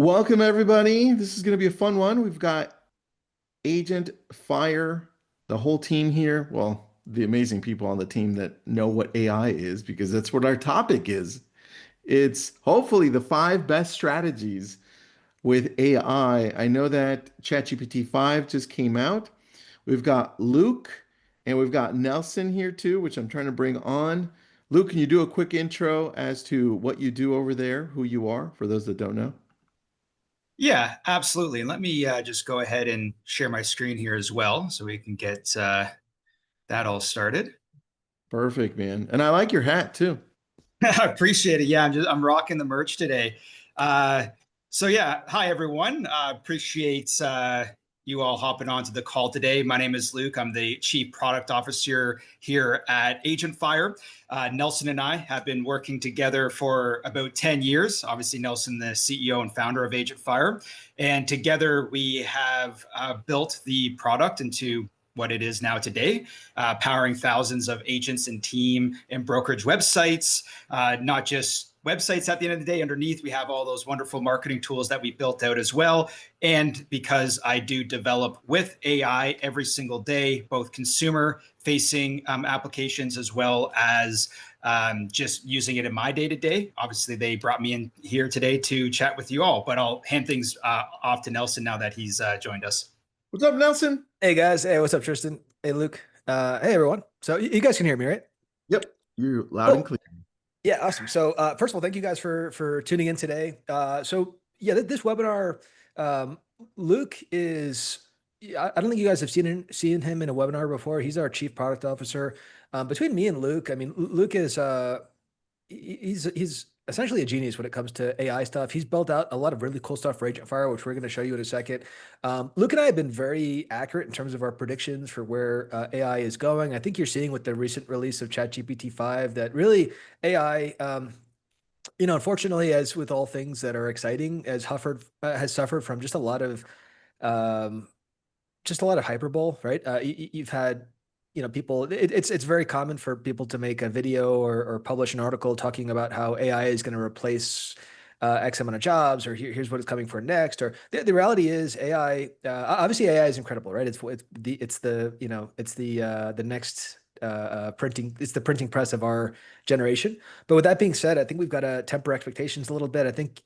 Welcome, everybody. This is going to be a fun one. We've got Agent Fire, the whole team here. Well, the amazing people on the team that know what AI is, because that's what our topic is. It's hopefully the five best strategies with AI. I know that ChatGPT 5 just came out. We've got Luke and we've got Nelson here too, which I'm trying to bring on. Luke, can you do a quick intro as to what you do over there, who you are, for those that don't know? Yeah, absolutely. And let me just go ahead and share my screen here as well so we can get that all started. Perfect, man. And I like your hat too. I appreciate it. Yeah, I'm rocking the merch today. Uh, so yeah, hi everyone. Appreciate you all hopping onto the call today. My name is Luke. I'm the Chief Product Officer here at AgentFire. Nelson and I have been working together for about 10 years. Obviously, Nelson, the CEO and founder of AgentFire. And together we have built the product into what it is now today, powering thousands of agents and team and brokerage websites, not just websites at the end of the day. Underneath, we have all those wonderful marketing tools that we built out as well. And because I do develop with AI every single day, both consumer facing applications as well as just using it in my day to day. Obviously, they brought me in here today to chat with you all, but I'll hand things off to Nelson now that he's joined us. What's up, Nelson? Hey guys, hey, what's up, Tristan? Hey Luke. Hey everyone. So you guys can hear me, right? Yep, you're loud and Cool. clear. Yeah, awesome. So first of all, thank you guys for tuning in today. So yeah, this webinar, um, Luke is. Yeah, I don't think you guys have seen him in a webinar before. He's our chief product officer. Between me and Luke, I mean, Luke is he's essentially a genius when it comes to AI stuff. He's built out a lot of really cool stuff for AgentFire, which we're going to show you in a second. Luke and I have been very accurate in terms of our predictions for where AI is going. I think you're seeing with the recent release of ChatGPT 5 that really AI, unfortunately, as with all things that are exciting, has suffered from um, just a lot of hyperbole, right? You've had, people. It's very common for people to make a video or publish an article talking about how AI is going to replace X amount of jobs, or here's what it's coming for next. Or the reality is AI. Obviously, AI is incredible, right? It's the next printing. It's the printing press of our generation. But with that being said, I think we've got to temper expectations a little bit. I think,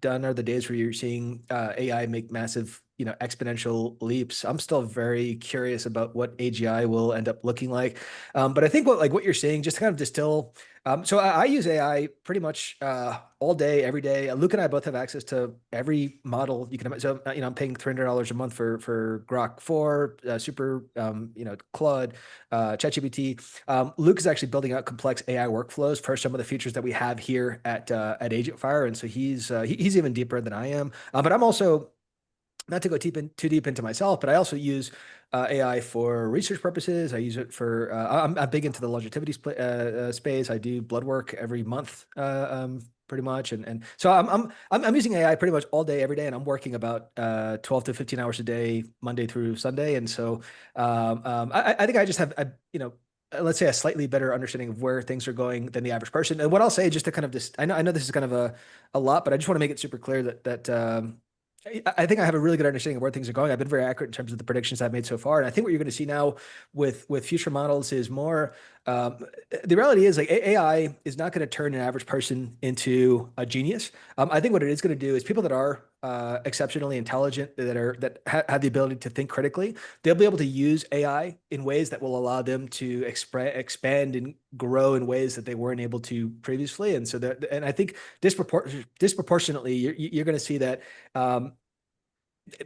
done are the days where you're seeing AI make massive, exponential leaps. I'm still very curious about what AGI will end up looking like. But I think what you're seeing, just to kind of distill. So I use AI pretty much all day, every day. Luke and I both have access to every model you can imagine. So, I'm paying $300 a month for Grok 4, Super, Claude, ChatGPT. Luke is actually building out complex AI workflows for some of the features that we have here at AgentFire, and so he's even deeper than I am. But I'm also, not to go too deep into myself, but I also use AI for research purposes. I use it for I'm big into the longevity space. I do blood work every month, pretty much, and so I'm using AI pretty much all day, every day, and I'm working about 12 to 15 hours a day, Monday through Sunday, and so I think I just have let's say a slightly better understanding of where things are going than the average person. And what I'll say, just to kind of just, I know this is kind of a lot, but I just want to make it super clear that I think I have a really good understanding of where things are going. I've been very accurate in terms of the predictions I've made so far. And I think what you're going to see now with future models is more. The reality is, like, AI is not going to turn an average person into a genius. I think what it is going to do is people that are exceptionally intelligent, that have the ability to think critically, they'll be able to use AI in ways that will allow them to expand and grow in ways that they weren't able to previously. And I think disproportionately, you're going to see that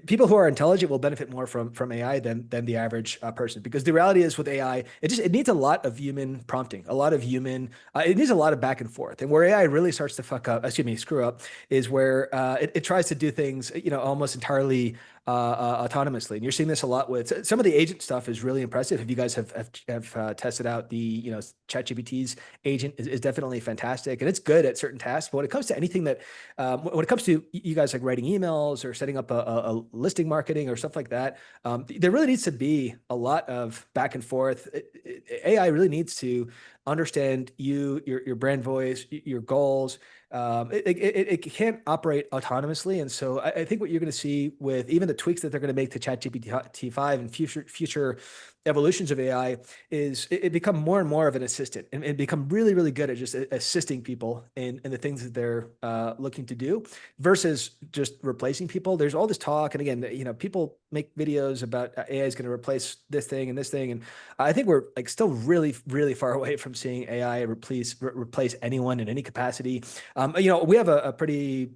people who are intelligent will benefit more from AI than the average person, because the reality is with AI, it needs a lot of human prompting, a lot of human it needs a lot of back and forth. And where AI really starts to screw up, is where it tries to do things, almost entirely autonomously. And you're seeing this a lot with some of the agent stuff. Is really impressive. If you guys have tested out the, ChatGPT's agent is definitely fantastic, and it's good at certain tasks. But when it comes to anything that when it comes to you guys, like writing emails or setting up a listing marketing or stuff like that, there really needs to be a lot of back and forth. AI really needs to understand your brand voice, your goals, it can't operate autonomously. And so I think what you're going to see with even the tweaks that they're going to make to ChatGPT 5 and future evolutions of AI is it become more and more of an assistant and become really, really good at just assisting people in the things that they're looking to do versus just replacing people. There's all this talk. And again, people make videos about AI is going to replace this thing and this thing. And I think we're like still really, really far away from seeing AI replace anyone in any capacity. We have a pretty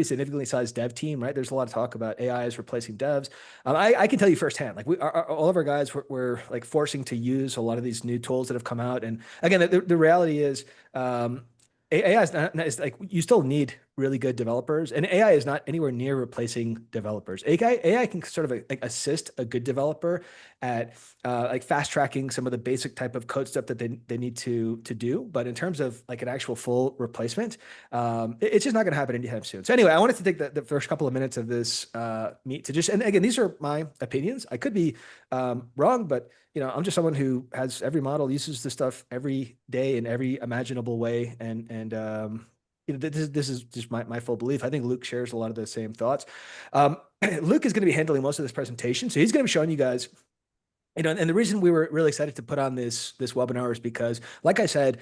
significantly sized dev team, right? There's a lot of talk about AI is replacing devs. I can tell you firsthand, like all of our guys were like forcing to use a lot of these new tools that have come out. And again, the reality is, AI is like you still need really good developers, and AI is not anywhere near replacing developers. AI can sort of like assist a good developer at like fast tracking some of the basic type of code stuff that they need to do. But in terms of like an actual full replacement, it's just not going to happen anytime soon. So anyway, I wanted to take the first couple of minutes of this meet to just, and again, these are my opinions. I could be wrong, but I'm just someone who has every model, uses this stuff every day in every imaginable way, and this is just my full belief. I think Luke shares a lot of the same thoughts. Luke is going to be handling most of this presentation, so he's going to be showing you guys. And the reason we were really excited to put on this webinar is because, like I said,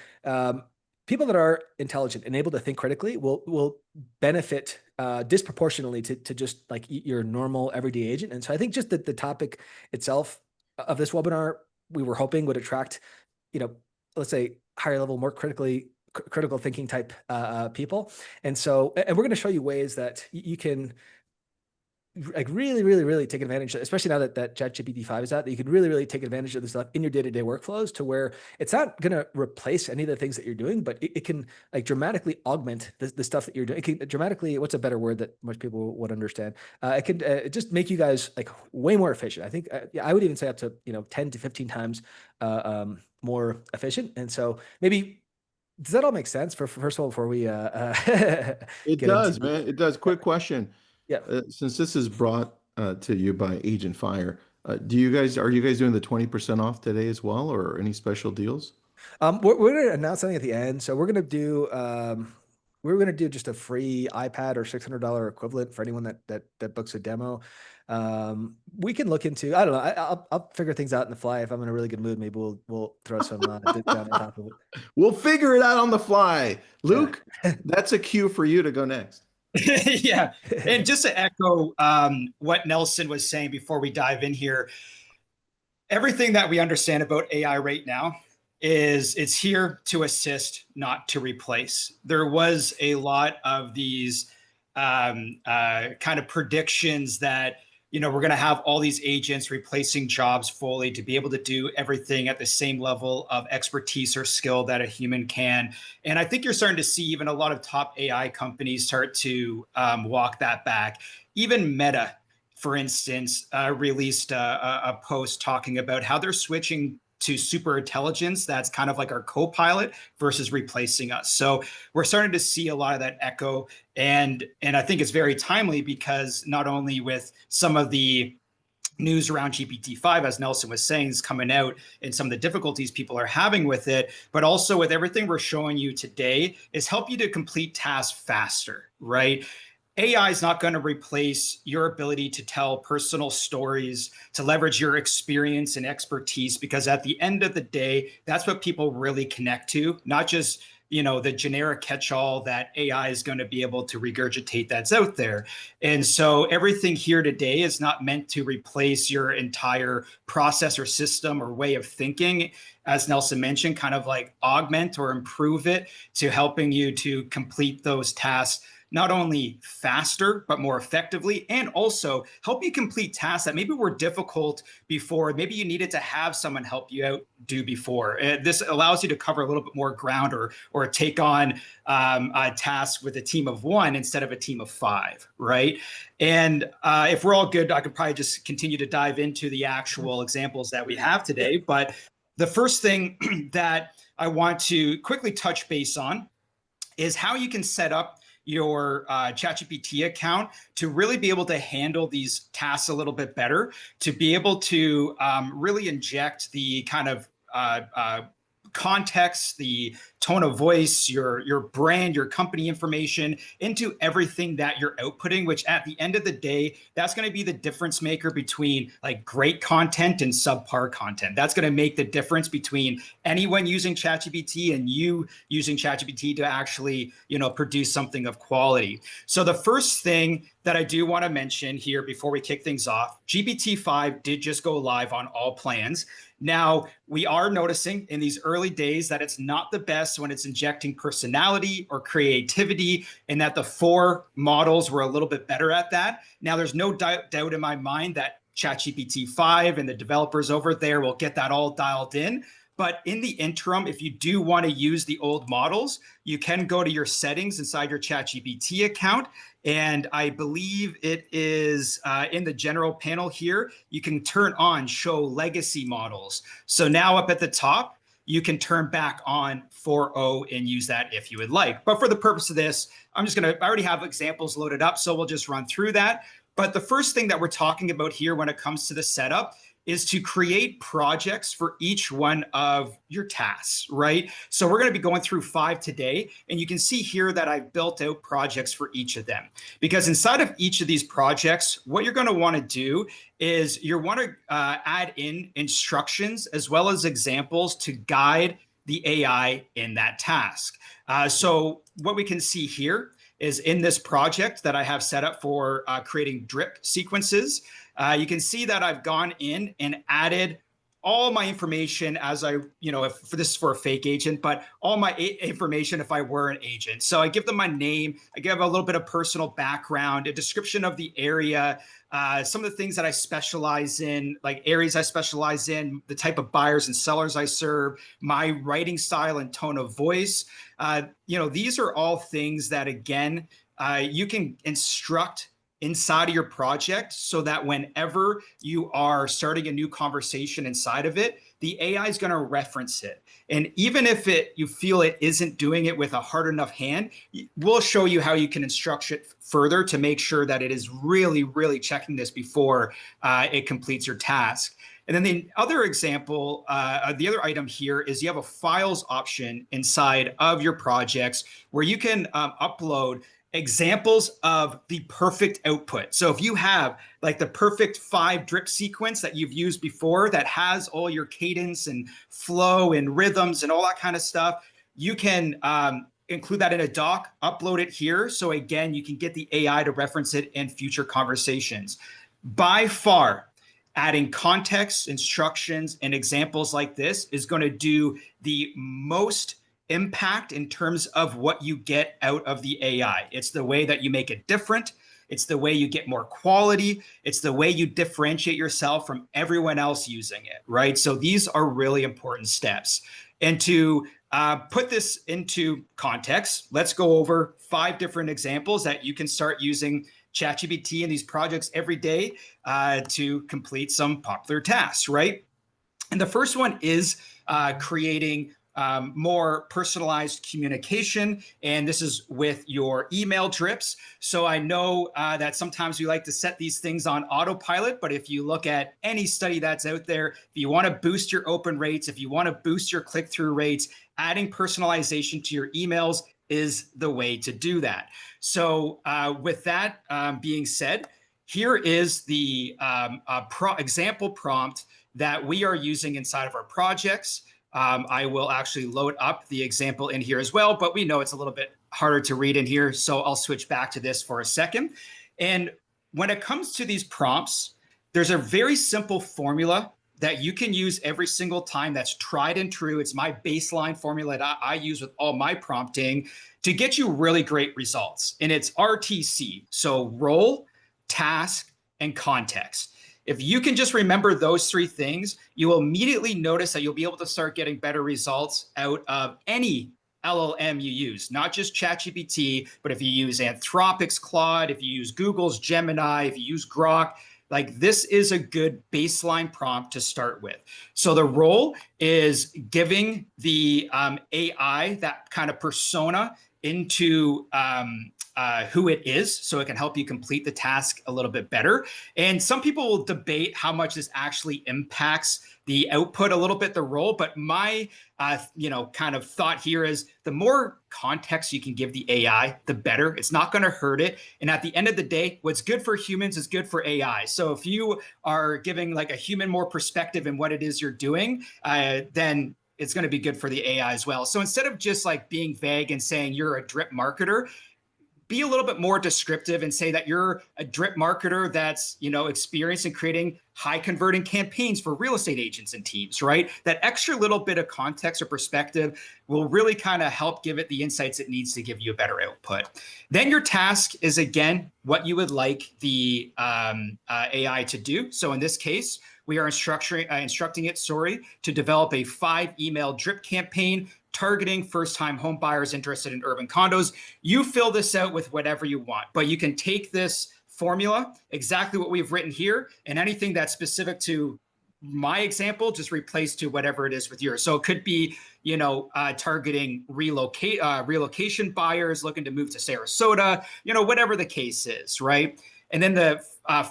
people that are intelligent and able to think critically will benefit disproportionately to just like your normal everyday agent. And so I think just the topic itself of this webinar, we were hoping would attract, let's say higher level, more critical thinking type people. And we're going to show you ways that you can like really, really, really take advantage, especially now that ChatGPT 5 is out, that you can really, really take advantage of this stuff in your day-to-day workflows to where it's not going to replace any of the things that you're doing, but it can like dramatically augment the stuff that you're doing. It can dramatically, what's a better word that most people would understand? It can just make you guys like way more efficient. I think, I would even say up to, 10 to 15 times more efficient. And so maybe, does that all make sense first of all, before we It get into, does, man. It does. Quick question. yeah. Since this is brought to you by AgentFire, are you guys doing the 20% off today as well, or any special deals? We're going to announce something at the end. So we're going to do just a free iPad or $600 equivalent for anyone that books a demo. We can look into, I don't know. I'll figure things out in the fly. If I'm in a really good mood, maybe we'll throw some down on top of it. We'll figure it out on the fly. Luke, Yeah. that's a cue for you to go next. Yeah. And just to echo what Nelson was saying before we dive in here, everything that we understand about AI right now is it's here to assist, not to replace. There was a lot of these kind of predictions that we're going to have all these agents replacing jobs fully to be able to do everything at the same level of expertise or skill that a human can. And I think you're starting to see even a lot of top AI companies start to walk that back. Even Meta, for instance, released a post talking about how they're switching to super intelligence that's kind of like our co-pilot versus replacing us. So we're starting to see a lot of that echo, and I think it's very timely because not only with some of the news around GPT-5, as Nelson was saying, is coming out and some of the difficulties people are having with it, but also with everything we're showing you today is help you to complete tasks faster, right? AI is not going to replace your ability to tell personal stories, to leverage your experience and expertise, because at the end of the day, that's what people really connect to, not just the generic catch-all that AI is going to be able to regurgitate that's out there. And so everything here today is not meant to replace your entire process or system or way of thinking. As Nelson mentioned, kind of like augment or improve it to helping you to complete those tasks not only faster, but more effectively, and also help you complete tasks that maybe were difficult before. Maybe you needed to have someone help you out do before. This allows you to cover a little bit more ground or take on a task with a team of one instead of a team of 5, right? And if we're all good, I could probably just continue to dive into the actual examples that we have today. But the first thing that I want to quickly touch base on is how you can set up your ChatGPT account to really be able to handle these tasks a little bit better, to be able to really inject the kind of context, the tone of voice, your brand, your company information into everything that you're outputting, which at the end of the day, that's going to be the difference maker between like great content and subpar content. That's going to make the difference between anyone using ChatGPT and you using ChatGPT to actually, produce something of quality. So the first thing that I do want to mention here before we kick things off, GPT-5 did just go live on all plans. Now, we are noticing in these early days that it's not the best when it's injecting personality or creativity, and that the 4 models were a little bit better at that. Now, there's no doubt in my mind that ChatGPT 5 and the developers over there will get that all dialed in. But in the interim, if you do want to use the old models, you can go to your settings inside your ChatGPT account. And I believe it is in the general panel here, you can turn on show legacy models. So now up at the top, you can turn back on 4.0 and use that if you would like. But for the purpose of this, I already have examples loaded up, so we'll just run through that. But the first thing that we're talking about here when it comes to the setup is to create projects for each one of your tasks, right? So we're going to be going through 5 today, and you can see here that I've built out projects for each of them. Because inside of each of these projects, what you're going to want to do is you want to add in instructions as well as examples to guide the AI in that task. So what we can see here is in this project that I have set up for creating drip sequences, you can see that I've gone in and added all my information as if this is for a fake agent, but all my information if I were an agent. So I give them my name, I give a little bit of personal background, a description of the area, some of the things that I specialize in, like areas I specialize in, the type of buyers and sellers I serve, my writing style and tone of voice. These are all things that, again, you can instruct inside of your project so that whenever you are starting a new conversation inside of it, the AI is going to reference it. And even if you feel it isn't doing it with a hard enough hand, we'll show you how you can instruct it further to make sure that it is really, really checking this before it completes your task. And then the other example, the other item here is you have a files option inside of your projects where you can upload examples of the perfect output. So if you have like the perfect 5 drip sequence that you've used before that has all your cadence and flow and rhythms and all that kind of stuff, you can include that in a doc, upload it here. So again, you can get the AI to reference it in future conversations. By far, adding context, instructions, and examples like this is going to do the most impact in terms of what you get out of the AI. It's the way that you make it different. It's the way you get more quality. It's the way you differentiate yourself from everyone else using it, right? So these are really important steps. And to put this into context, let's go over 5 different examples that you can start using ChatGPT in these projects every day to complete some popular tasks, right? And the first one is creating more personalized communication. And this is with your email drips. So I know that sometimes we like to set these things on autopilot, but if you look at any study that's out there, if you want to boost your open rates, if you want to boost your click-through rates, adding personalization to your emails is the way to do that. So with that being said, here is the example prompt that we are using inside of our projects. I will actually load up the example in here as well, but we know it's a little bit harder to read in here, so I'll switch back to this for a second. And when it comes to these prompts, there's a very simple formula that you can use every single time that's tried and true. It's my baseline formula that I use with all my prompting to get you really great results. And it's RTC, so role, task, and context. If you can just remember those 3 things, you will immediately notice that you'll be able to start getting better results out of any LLM you use, not just ChatGPT, but if you use Anthropic's Claude, if you use Google's Gemini, if you use Grok, like this is a good baseline prompt to start with. So the role is giving the AI that kind of persona into who it is, so it can help you complete the task a little bit better. And some people will debate how much this actually impacts the output a little bit, the role. But my kind of thought here is the more context you can give the AI, the better. It's not going to hurt it. And at the end of the day, what's good for humans is good for AI. So if you are giving like a human more perspective in what it is you're doing, then it's going to be good for the AI as well. So instead of just like being vague and saying you're a drip marketer, be a little bit more descriptive and say that you're a drip marketer that's, experienced in creating high converting campaigns for real estate agents and teams, right? That extra little bit of context or perspective will really kind of help give it the insights it needs to give you a better output. Then your task is, again, what you would like the AI to do. So in this case, we are instructing it, to develop a 5-email drip campaign targeting first-time home buyers interested in urban condos. You fill this out with whatever you want, but you can take this formula, exactly what we've written here, and anything that's specific to my example, just replace to whatever it is with yours. So it could be, targeting relocation buyers looking to move to Sarasota, whatever the case is, right? And then the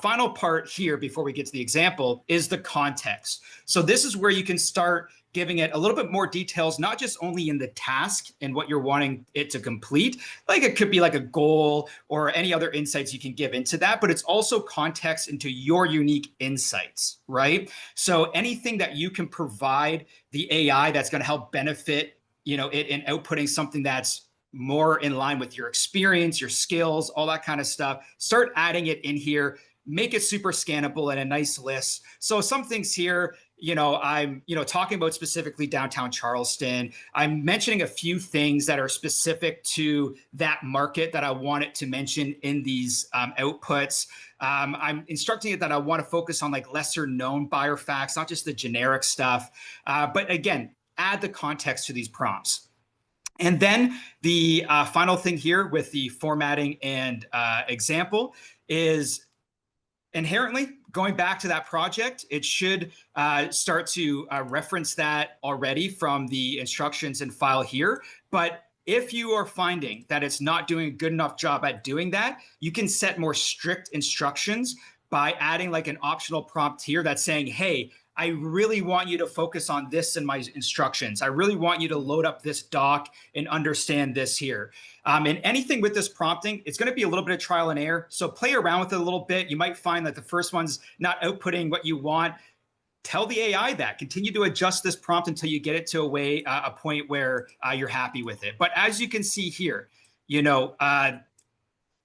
final part here, before we get to the example, is the context. So this is where you can start giving it a little bit more details, not just only in the task and what you're wanting it to complete, like it could be like a goal or any other insights you can give into that, but it's also context into your unique insights, right? So anything that you can provide the AI that's going to help benefit, it in outputting something that's more in line with your experience, your skills, all that kind of stuff, start adding it in here, make it super scannable and a nice list. So some things here, I'm, talking about specifically downtown Charleston. I'm mentioning a few things that are specific to that market that I want it to mention in these outputs. I'm instructing it that I want to focus on like lesser known buyer facts, not just the generic stuff. But again, add the context to these prompts. And then the final thing here with the formatting and example is inherently going back to that project. It should start to reference that already from the instructions and file here. But if you are finding that it's not doing a good enough job at doing that, you can set more strict instructions by adding like an optional prompt here that's saying, hey, I really want you to focus on this in my instructions. I really want you to load up this doc and understand this here. And anything with this prompting, it's going to be a little bit of trial and error. So play around with it a little bit. You might find that the first one's not outputting what you want. Tell the AI that. Continue to adjust this prompt until you get it to a point where you're happy with it. But as you can see here,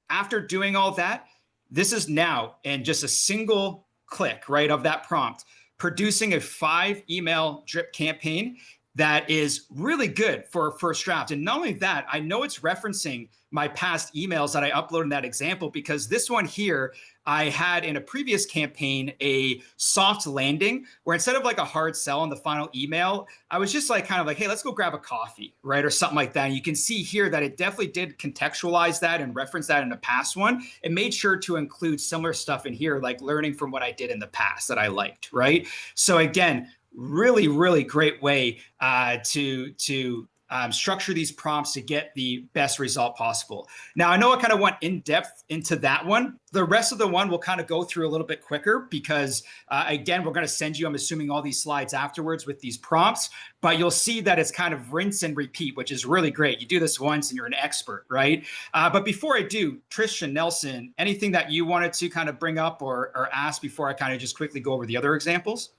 after doing all that, this is now in just a single click, right, of that prompt, producing a 5-email drip campaign that is really good for a first draft. And not only that, I know it's referencing my past emails that I uploaded in that example, because this one here, I had in a previous campaign a soft landing where instead of like a hard sell on the final email, I was just like kind of like, hey, let's go grab a coffee, right? Or something like that. And you can see here that it definitely did contextualize that and reference that in the past one. It made sure to include similar stuff in here, like learning from what I did in the past that I liked, right? So again, really, really great way to structure these prompts to get the best result possible. Now, I know I kind of went in depth into that one. The rest of the one we'll kind of go through a little bit quicker because, again, we're going to send you, I'm assuming, all these slides afterwards with these prompts, but you'll see that it's kind of rinse and repeat, which is really great. You do this once and you're an expert, right? But before I do, Tristan, Nelson, anything that you wanted to kind of bring up or ask before I kind of just quickly go over the other examples?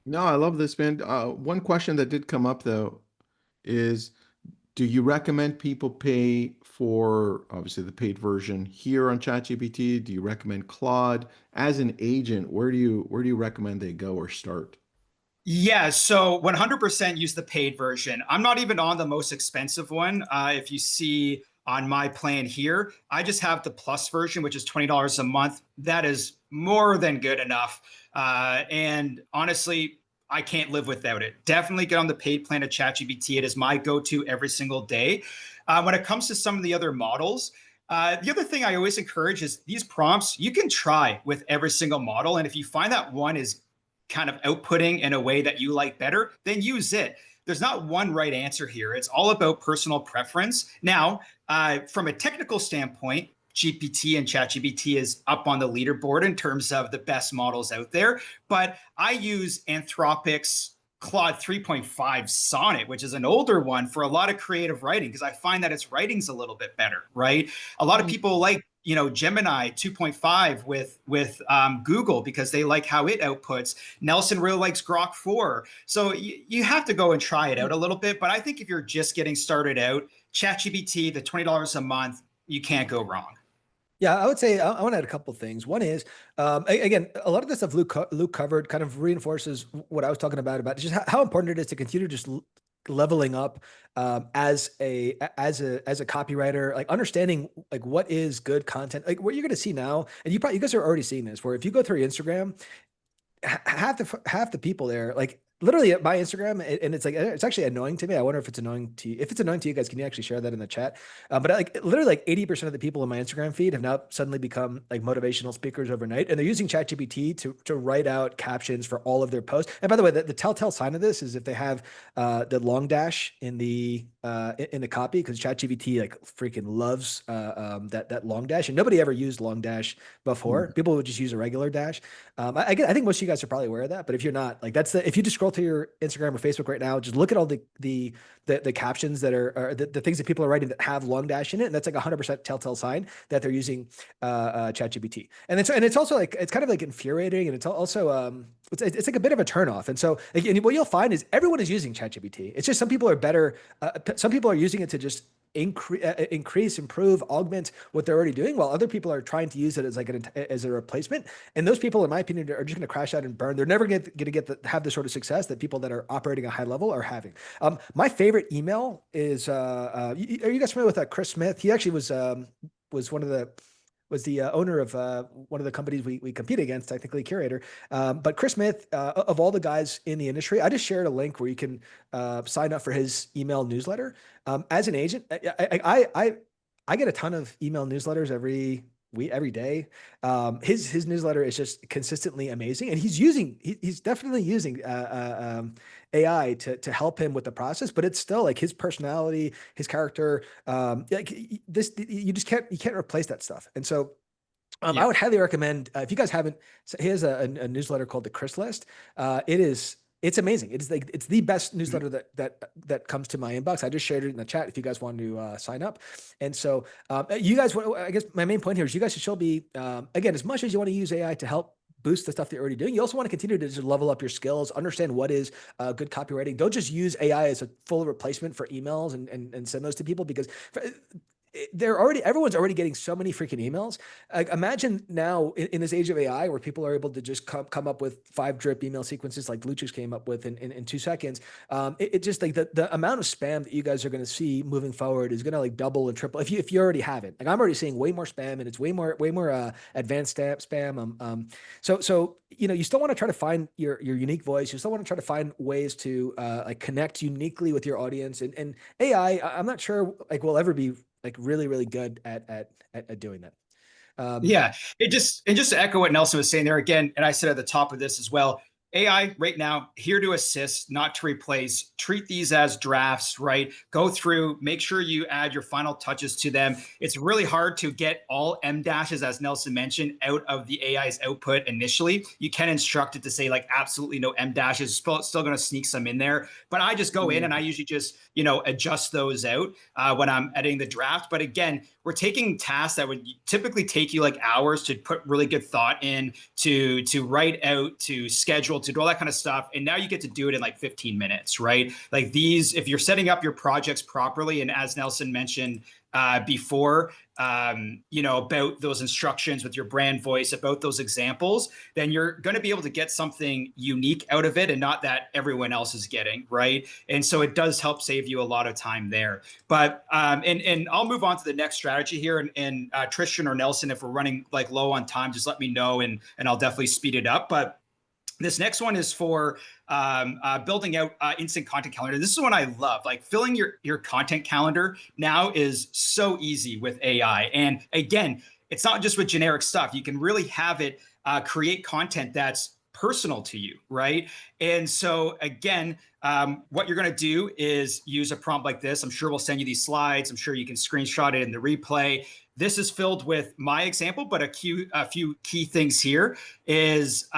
No, I love this, man. One question that did come up though is, do you recommend people pay for obviously the paid version here on ChatGPT? Do you recommend Claude as an agent? Where do you recommend they go or start? Yeah, so 100% use the paid version. I'm not even on the most expensive one. If you see on my plan here, I just have the plus version, which is $20 a month. That is more than good enough. And honestly, I can't live without it. Definitely get on the paid plan of ChatGPT. It is my go-to every single day. When it comes to some of the other models, the other thing I always encourage is these prompts, you can try with every single model. And if you find that one is kind of outputting in a way that you like better, then use it. there's not one right answer here. It's all about personal preference. Now, from a technical standpoint, GPT and ChatGPT is up on the leaderboard in terms of the best models out there. But I use Anthropic's Claude 3.5 Sonnet, which is an older one, for a lot of creative writing, because I find that its writing's a little bit better, right? A lot of people like, Gemini 2.5 with Google, because they like how it outputs. Nelson really likes Grok 4. So you have to go and try it out a little bit. But I think if you're just getting started out, ChatGPT, the $20 a month, you can't go wrong. Yeah, I would say I want to add a couple things. One is, again, a lot of the stuff Luke covered kind of reinforces what I was talking about just how important it is to continue just leveling up as a copywriter, like understanding like what is good content. Like what you're going to see now, and you guys are already seeing this, where if you go through Instagram, half the people there, like literally at my Instagram, and it's like, it's actually annoying to me. I wonder if it's annoying to you. If it's annoying to you guys, can you actually share that in the chat? But like literally like 80% of the people in my Instagram feed have now suddenly become like motivational speakers overnight. And they're using ChatGPT to write out captions for all of their posts. And by the way, the telltale sign of this is if they have the long dash in the copy, because ChatGPT like freaking loves that long dash, and nobody ever used long dash before. People would just use a regular dash. I think most of you guys are probably aware of that, but if you're not, like if you just scroll to your Instagram or Facebook right now, just look at all the captions that are the things that people are writing that have long dash in it, and that's like 100% telltale sign that they're using ChatGPT. And it's also like, it's kind of like infuriating, and it's also it's like a bit of a turnoff. And so and what you'll find is everyone is using ChatGPT. It's just some people are better. Some people are using it to just increase, improve, augment what they're already doing, while other people are trying to use it as like as a replacement. And those people, in my opinion, are just going to crash out and burn. They're never going to have the sort of success that people that are operating a high level are having. My favorite email is, are you guys familiar with Chris Smith? He actually was the owner of one of the companies we compete against, technically curator. But Chris Smith, of all the guys in the industry, I just shared a link where you can sign up for his email newsletter. As an agent, I get a ton of email newsletters every day. His newsletter is just consistently amazing, and he's definitely using AI to help him with the process. But it's still like his personality, his character. Like this, you can't replace that stuff. And so I would highly recommend, if you guys haven't, he has a newsletter called the Chris List. It's amazing. It's the best newsletter that comes to my inbox. I just shared it in the chat if you guys want to sign up. And so you guys, I guess my main point here is you guys should still be, again, as much as you want to use AI to help boost the stuff that you're already doing, you also want to continue to just level up your skills, understand what is good copywriting. Don't just use AI as a full replacement for emails and send those to people, because everyone's already getting so many freaking emails. Like, imagine now in this age of AI where people are able to just come up with 5 drip email sequences like Lucius came up with in 2 seconds. It just like the amount of spam that you guys are going to see moving forward is going to like double and triple if you already have it. Like, I'm already seeing way more spam, and it's way more advanced spam. So you still want to try to find your unique voice. You still want to try to find ways to like connect uniquely with your audience, and AI, I'm not sure like will ever be like really, really good at doing that. Yeah, just to echo what Nelson was saying there again, and I said at the top of this as well, AI right now here to assist, not to replace. Treat these as drafts, right? Go through, make sure you add your final touches to them. It's really hard to get all M dashes, as Nelson mentioned, out of the AI's output initially. You can instruct it to say like absolutely no M dashes, still going to sneak some in there. But I just go in and I usually just, adjust those out when I'm editing the draft. But again, we're taking tasks that would typically take you like hours to put really good thought in, to write out, to schedule, to do all that kind of stuff. And now you get to do it in like 15 minutes, right? Like these, if you're setting up your projects properly, and as Nelson mentioned before, about those instructions with your brand voice, about those examples, then you're going to be able to get something unique out of it and not that everyone else is getting, right? And so it does help save you a lot of time there. But and I'll move on to the next strategy here, and Tristan or Nelson, if we're running like low on time, just let me know and I'll definitely speed it up. But this next one is for building out instant content calendar. This is one I love. Like, filling your content calendar now is so easy with AI. And again, it's not just with generic stuff. You can really have it create content that's personal to you, right? And so again, what you're going to do is use a prompt like this. I'm sure we'll send you these slides. I'm sure you can screenshot it in the replay. This is filled with my example, but a few key things here is,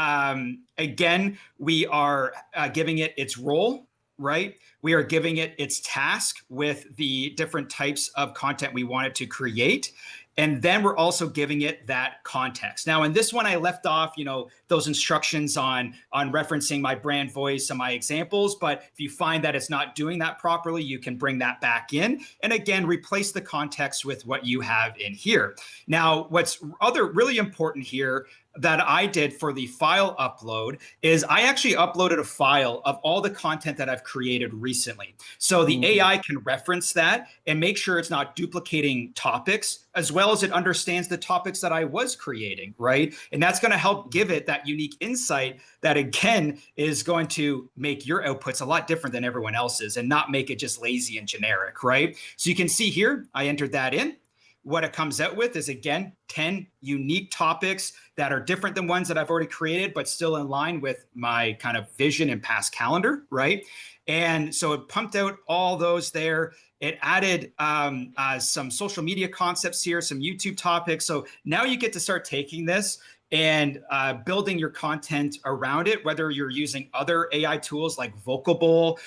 again, we are giving it its role, right? We are giving it its task with the different types of content we want it to create. And then we're also giving it that context. Now, in this one, I left off, those instructions on referencing my brand voice and my examples. But if you find that it's not doing that properly, you can bring that back in. And again, replace the context with what you have in here. Now, what's really important here that I did for the file upload is I actually uploaded a file of all the content that I've created recently. So the AI can reference that and make sure it's not duplicating topics, as well as it understands the topics that I was creating, right? And that's going to help give it that unique insight that, again, is going to make your outputs a lot different than everyone else's and not make it just lazy and generic, right? So you can see here, I entered that in. What it comes out with is, again, 10 unique topics that are different than ones that I've already created, but still in line with my kind of vision and past calendar, right? And so it pumped out all those there. It added some social media concepts here, some YouTube topics. So now you get to start taking this and building your content around it, whether you're using other AI tools like Vocable,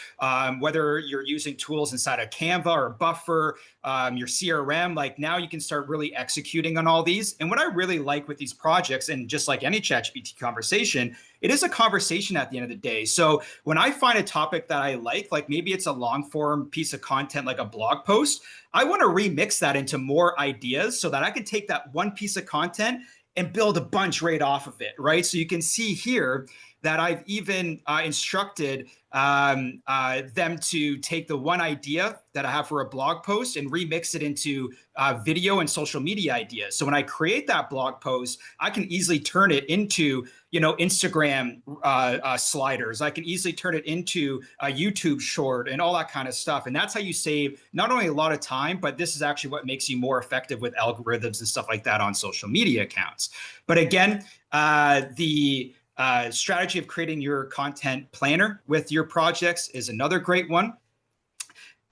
whether you're using tools inside of Canva or Buffer, your CRM, like now you can start really executing on all these. And what I really like with these projects, and just like any ChatGPT conversation, it is a conversation at the end of the day. So when I find a topic that I like maybe it's a long form piece of content, like a blog post, I want to remix that into more ideas so that I can take that one piece of content and build a bunch right off of it, right? So you can see here that I've even instructed them to take the one idea that I have for a blog post and remix it into video and social media ideas. So when I create that blog post, I can easily turn it into, Instagram sliders. I can easily turn it into a YouTube short and all that kind of stuff. And that's how you save not only a lot of time, but this is actually what makes you more effective with algorithms and stuff like that on social media accounts. But again, the strategy of creating your content planner with your projects is another great one.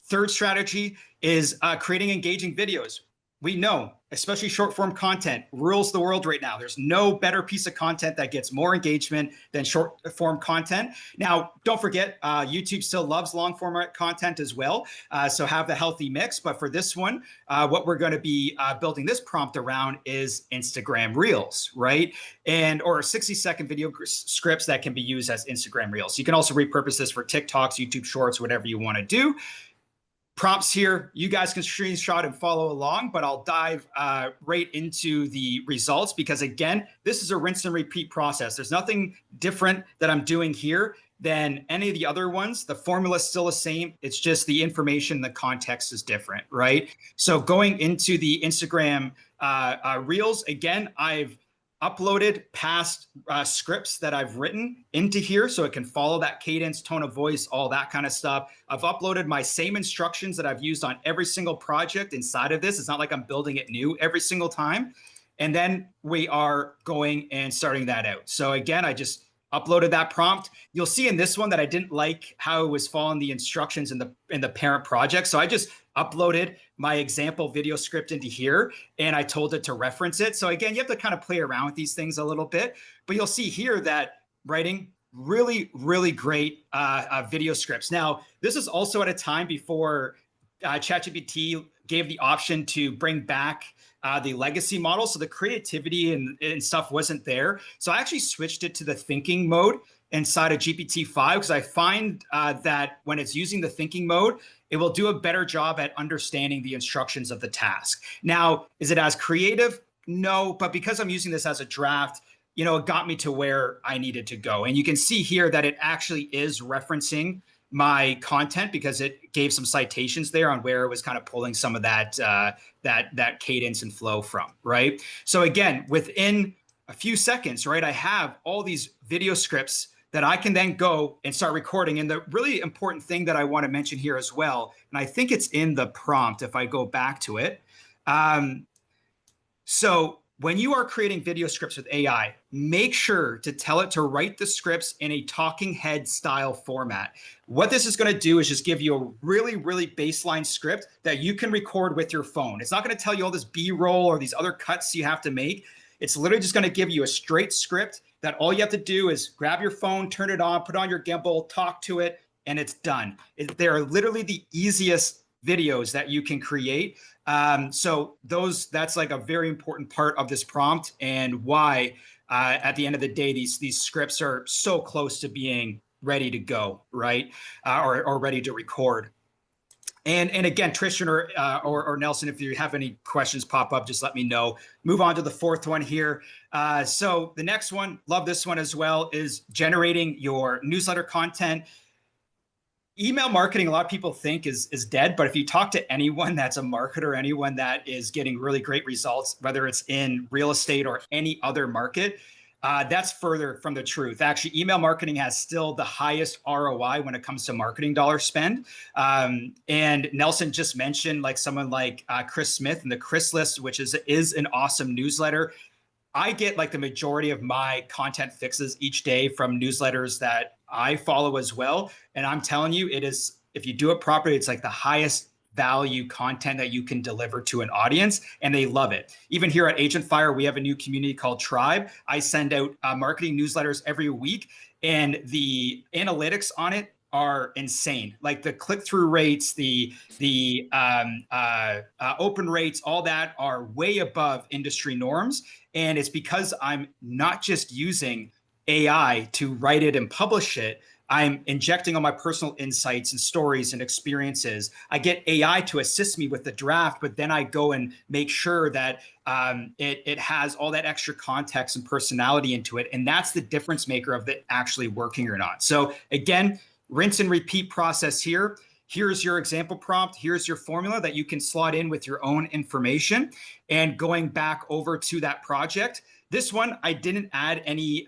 Third strategy is creating engaging videos. We know, especially short form content, rules the world right now. There's no better piece of content that gets more engagement than short form content. Now, don't forget, YouTube still loves long format content as well. So have the healthy mix. But for this one, what we're going to be building this prompt around is Instagram Reels, right? Or 60-second video scripts that can be used as Instagram Reels. You can also repurpose this for TikToks, YouTube Shorts, whatever you want to do. Prompts here, you guys can screenshot and follow along, but I'll dive right into the results because, again, this is a rinse and repeat process. There's nothing different that I'm doing here than any of the other ones. The formula is still the same. It's just the information, the context is different, right? So going into the Instagram Reels, again, I've uploaded past scripts that I've written into here so it can follow that cadence, tone of voice, all that kind of stuff. I've uploaded my same instructions that I've used on every single project inside of this. It's not like I'm building it new every single time. And then we are going and starting that out. So again, I just uploaded that prompt. You'll see in this one that I didn't like how it was following the instructions in the parent project. So I just uploaded my example video script into here and I told it to reference it. So again, you have to kind of play around with these things a little bit, but you'll see here that writing really, really great video scripts. Now, this is also at a time before ChatGPT gave the option to bring back the legacy model. So the creativity and stuff wasn't there. So I actually switched it to the thinking mode inside of GPT-5 because I find that when it's using the thinking mode, it will do a better job at understanding the instructions of the task. Now, is it as creative? No, but because I'm using this as a draft, it got me to where I needed to go. And you can see here that it actually is referencing my content because it gave some citations there on where it was kind of pulling some of that that cadence and flow from, right? So again, within a few seconds, right, I have all these video scripts that I can then go and start recording. And the really important thing that I want to mention here as well, and I think it's in the prompt if I go back to it. So when you are creating video scripts with AI, make sure to tell it to write the scripts in a talking head style format. What this is going to do is just give you a really, really baseline script that you can record with your phone. It's not going to tell you all this B-roll or these other cuts you have to make. It's literally just going to give you a straight script that all you have to do is grab your phone, turn it on, put on your gimbal, talk to it, and it's done. They're literally the easiest videos that you can create. So that's like a very important part of this prompt, and why at the end of the day, these scripts are so close to being ready to go, right? Or ready to record. And again, Tristan or Nelson, if you have any questions pop up, just let me know. Move on to the fourth one here. So the next one, love this one as well, is generating your newsletter content. Email marketing, a lot of people think is dead, but if you talk to anyone that's a marketer, anyone that is getting really great results, whether it's in real estate or any other market, that's further from the truth. Actually, email marketing has still the highest ROI when it comes to marketing dollar spend. And Nelson just mentioned like someone like Chris Smith and the Chris List, which is an awesome newsletter. I get like the majority of my content fixes each day from newsletters that I follow as well. And I'm telling you, it is, if you do it properly, it's like the highest value content that you can deliver to an audience, and they love it. Even here at AgentFire, we have a new community called Tribe. I send out marketing newsletters every week, and the analytics on it are insane. Like the click-through rates, the open rates, all that are way above industry norms. And it's because I'm not just using AI to write it and publish it. I'm injecting all my personal insights and stories and experiences. I get AI to assist me with the draft, but then I go and make sure that it has all that extra context and personality into it. And that's the difference maker of it actually working or not. So again, rinse and repeat process here. Here's your example prompt. Here's your formula that you can slot in with your own information. And going back over to that project, this one I didn't add any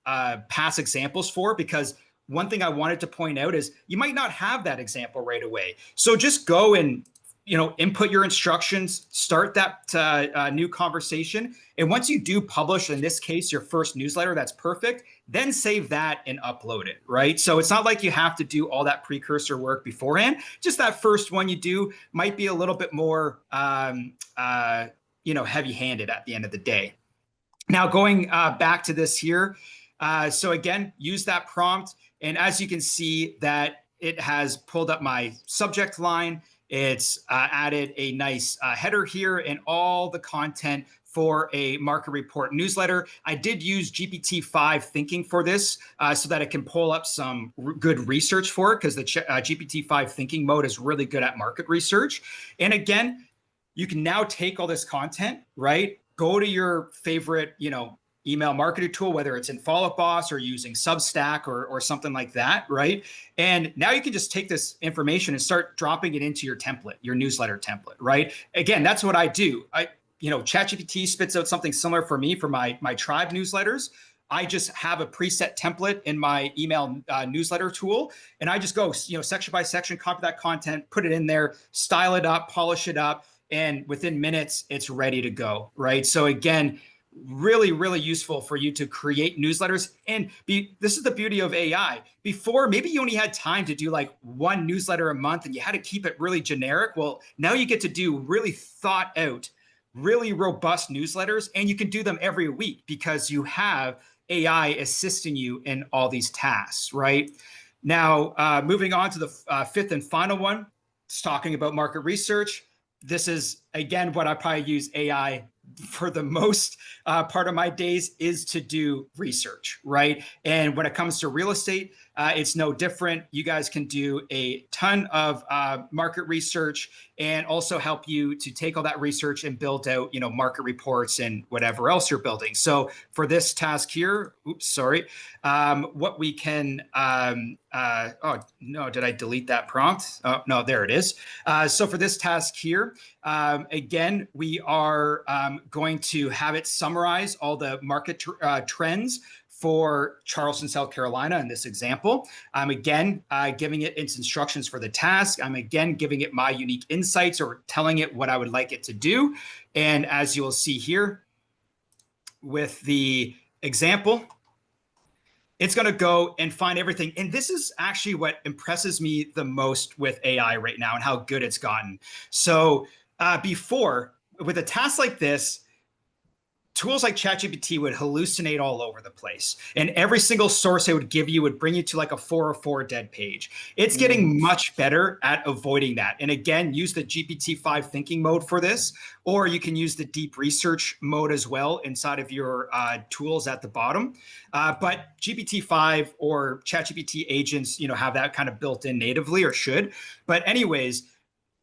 past examples for, because one thing I wanted to point out is you might not have that example right away. So just go and input your instructions, start that new conversation. And once you do publish, in this case, your first newsletter, that's perfect, then save that and upload it, right? So it's not like you have to do all that precursor work beforehand. Just that first one you do might be a little bit more, heavy-handed at the end of the day. Now, going back to this here. So again, use that prompt. And as you can see that it has pulled up my subject line, it's added a nice header here and all the content for a market report newsletter. I did use GPT-5 thinking for this so that it can pull up some good research for it, because the GPT-5 thinking mode is really good at market research. And again, you can now take all this content, right? Go to your favorite, email marketing tool, whether it's in Follow Up Boss or using Substack or something like that, right? And now you can just take this information and start dropping it into your template, your newsletter template, right? Again, that's what I do. ChatGPT spits out something similar for me for my Tribe newsletters. I just have a preset template in my email newsletter tool, and I just go, section by section, copy that content, put it in there, style it up, polish it up, and within minutes, it's ready to go, right? So again, really, really useful for you to create newsletters. And this is the beauty of AI. Before, maybe you only had time to do like one newsletter a month and you had to keep it really generic. Well, now you get to do really thought out, really robust newsletters, and you can do them every week because you have AI assisting you in all these tasks, right? Now, moving on to the fifth and final one, it's talking about market research. This is, again, what I probably use AI for the most part of my days is to do research, right? And when it comes to real estate, it's no different. You guys can do a ton of market research and also help you to take all that research and build out, market reports and whatever else you're building. So for this task here, what we can, oh no, did I delete that prompt? Oh no, there it is. So for this task here, again, we are going to have it summarize all the market trends for Charleston, South Carolina in this example. I'm again giving it its instructions for the task. I'm again giving it my unique insights or telling it what I would like it to do. And as you'll see here, with the example, it's going to go and find everything. And this is actually what impresses me the most with AI right now and how good it's gotten. So before, with a task like this, tools like ChatGPT would hallucinate all over the place. And every single source it would give you would bring you to like a 404 dead page. It's getting much better at avoiding that. And again, use the GPT-5 thinking mode for this, or you can use the deep research mode as well inside of your tools at the bottom. But GPT-5 or ChatGPT agents, have that kind of built in natively, or should. But anyways,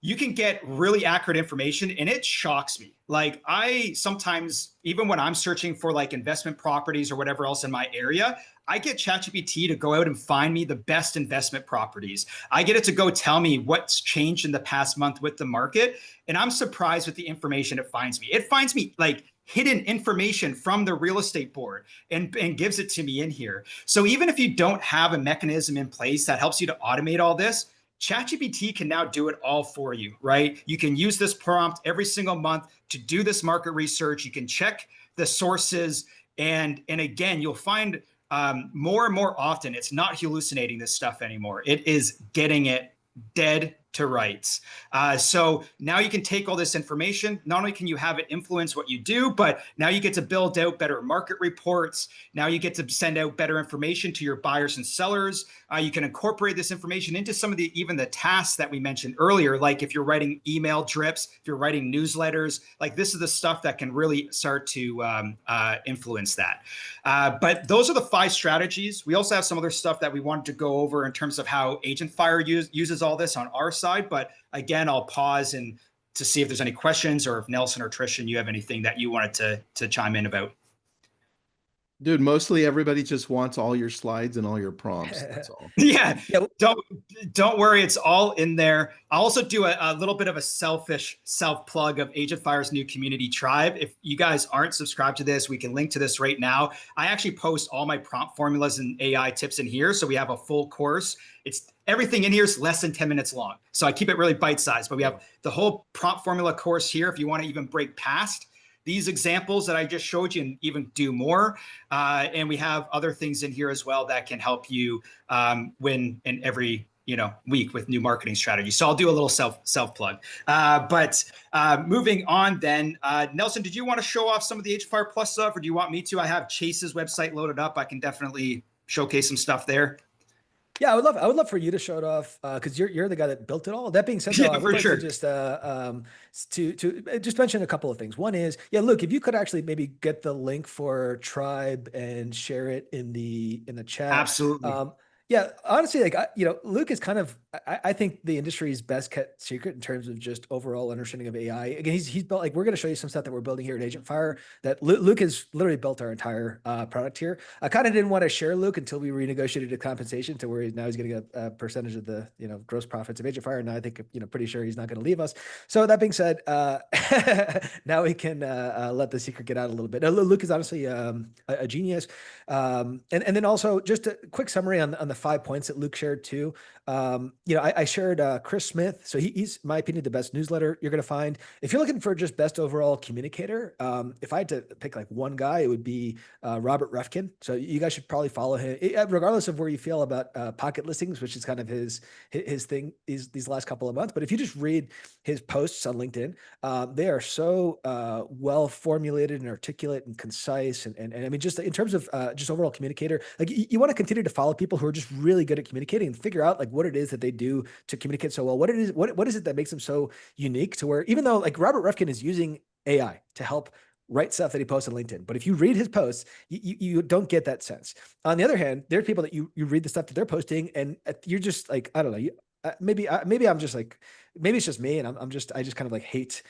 you can get really accurate information, and it shocks me. Like, I sometimes, even when I'm searching for like investment properties or whatever else in my area, I get ChatGPT to go out and find me the best investment properties. I get it to go tell me what's changed in the past month with the market. And I'm surprised with the information it finds me. It finds me like hidden information from the real estate board and gives it to me in here. So even if you don't have a mechanism in place that helps you to automate all this, ChatGPT can now do it all for you, right? You can use this prompt every single month to do this market research. You can check the sources, and again, you'll find more and more often it's not hallucinating this stuff anymore. It is getting it dead to rights. So now you can take all this information. Not only can you have it influence what you do, but now you get to build out better market reports. Now you get to send out better information to your buyers and sellers. You can incorporate this information into some of even the tasks that we mentioned earlier. Like if you're writing email drips, if you're writing newsletters, like this is the stuff that can really start to influence that. But those are the 5 strategies. We also have some other stuff that we wanted to go over in terms of how AgentFire uses all this on our side. But again, I'll pause and to see if there's any questions, or if Nelson or Trishan, you have anything that you wanted to chime in about. Dude, mostly everybody just wants all your slides and all your prompts. That's all. Yeah, don't worry, it's all in there. I'll also do a little bit of a selfish self-plug of AgentFire's new community tribe. If you guys aren't subscribed to this, we can link to this right now. I actually post all my prompt formulas and AI tips in here. So we have a full course. Everything in here is less than 10 minutes long. So I keep it really bite-sized, but we have the whole prompt formula course here if you want to even break past these examples that I just showed you and even do more. And we have other things in here as well that can help you win in every week with new marketing strategies. So I'll do a little self plug. But moving on then, Nelson, did you want to show off some of the AgentFire Plus stuff, or do you want me to? I have Chase's website loaded up. I can definitely showcase some stuff there. Yeah, I would love for you to show it off because you're the guy that built it all. That being said, though, I would like to just to just mention a couple of things. One is, Luke, if you could actually maybe get the link for Tribe and share it in the chat. Absolutely. Yeah, honestly, like Luke is kind of, I think, the industry's best kept secret in terms of just overall understanding of AI. Again, he's built, like, we're going to show you some stuff that we're building here at AgentFire that Luke has literally built our entire product here. I kind of didn't want to share Luke until we renegotiated the compensation to where now he's going to get a percentage of the gross profits of AgentFire, and I think pretty sure he's not going to leave us. So that being said, now we can let the secret get out a little bit. Luke is honestly a genius, and then also just a quick summary on the 5 points that Luke shared too. I shared Chris Smith. So he's, in my opinion, the best newsletter you're going to find. If you're looking for just best overall communicator, if I had to pick like one guy, it would be Robert Refkin. So you guys should probably follow him, regardless of where you feel about pocket listings, which is kind of his thing these last couple of months. But if you just read his posts on LinkedIn, they are so well formulated and articulate and concise. And I mean, just in terms of just overall communicator, like you want to continue to follow people who are just really good at communicating and figure out like what it is that they do to communicate so well. What is it that makes them so unique to where, even though like Robert Refkin is using AI to help write stuff that he posts on LinkedIn, but if you read his posts, you don't get that sense. On the other hand, there are people that you read the stuff that they're posting and you're just like, I don't know, maybe I'm just like, maybe it's just me and I just kind of like hate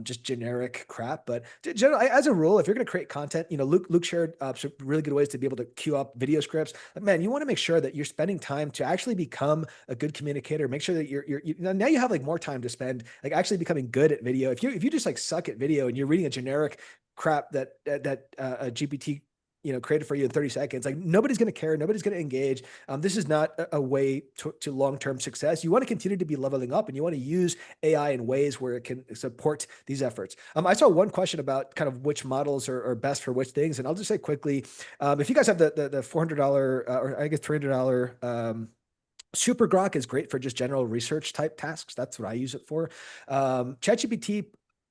just generic crap. But generally, as a rule, if you're going to create content, Luke shared some really good ways to be able to queue up video scripts. Like, man, you want to make sure that you're spending time to actually become a good communicator. Make sure that now you have like more time to spend like actually becoming good at video. If you just like suck at video and you're reading a generic crap that a GPT created for you in 30 seconds. Like nobody's going to care. Nobody's going to engage. This is not a way to long-term success. You want to continue to be leveling up, and you want to use AI in ways where it can support these efforts. I saw one question about kind of which models are best for which things. And I'll just say quickly, if you guys have the $400 or I guess $300, Super Grok is great for just general research type tasks. That's what I use it for. ChatGPT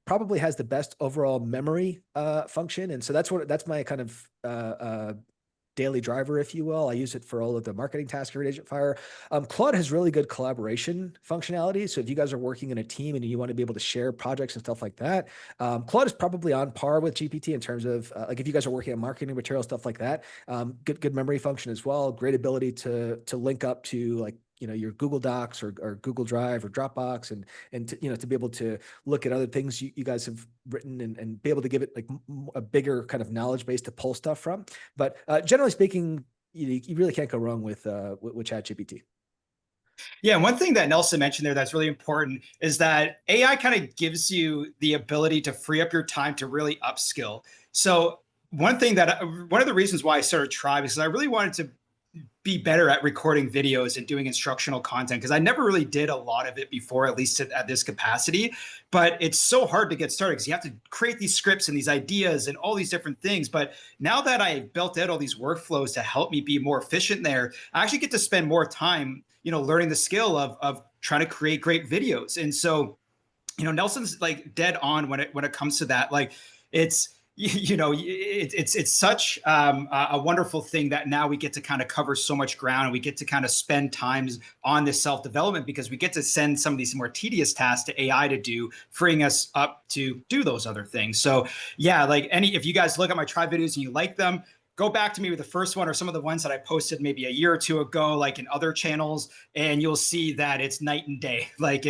probably has the best overall memory function. And so that's my kind of daily driver, if you will. I use it for all of the marketing tasks here at AgentFire. Claude has really good collaboration functionality. So if you guys are working in a team and you want to be able to share projects and stuff like that, Claude is probably on par with GPT in terms of like if you guys are working on marketing material, stuff like that. Good memory function as well. Great ability to link up to like your Google Docs or Google Drive or Dropbox, and to be able to look at other things you guys have written and be able to give it like a bigger kind of knowledge base to pull stuff from. But generally speaking, you really can't go wrong with ChatGPT. Yeah, one thing that Nelson mentioned there that's really important is that AI kind of gives you the ability to free up your time to really upskill. So one of the reasons why I started Tribe is I really wanted to be better at recording videos and doing instructional content because I never really did a lot of it before, at least at this capacity. But it's so hard to get started because you have to create these scripts and these ideas and all these different things. But now that I built out all these workflows to help me be more efficient there, I actually get to spend more time, learning the skill of trying to create great videos. And so, Nelson's like dead on when it comes to that. Like it's such a wonderful thing that now we get to kind of cover so much ground, and we get to kind of spend times on this self-development because we get to send some of these more tedious tasks to AI to do, freeing us up to do those other things. So yeah, like if you guys look at my Tribe videos and you like them, go back to maybe the first one or some of the ones that I posted maybe a year or two ago, like in other channels, and you'll see that it's night and day. Like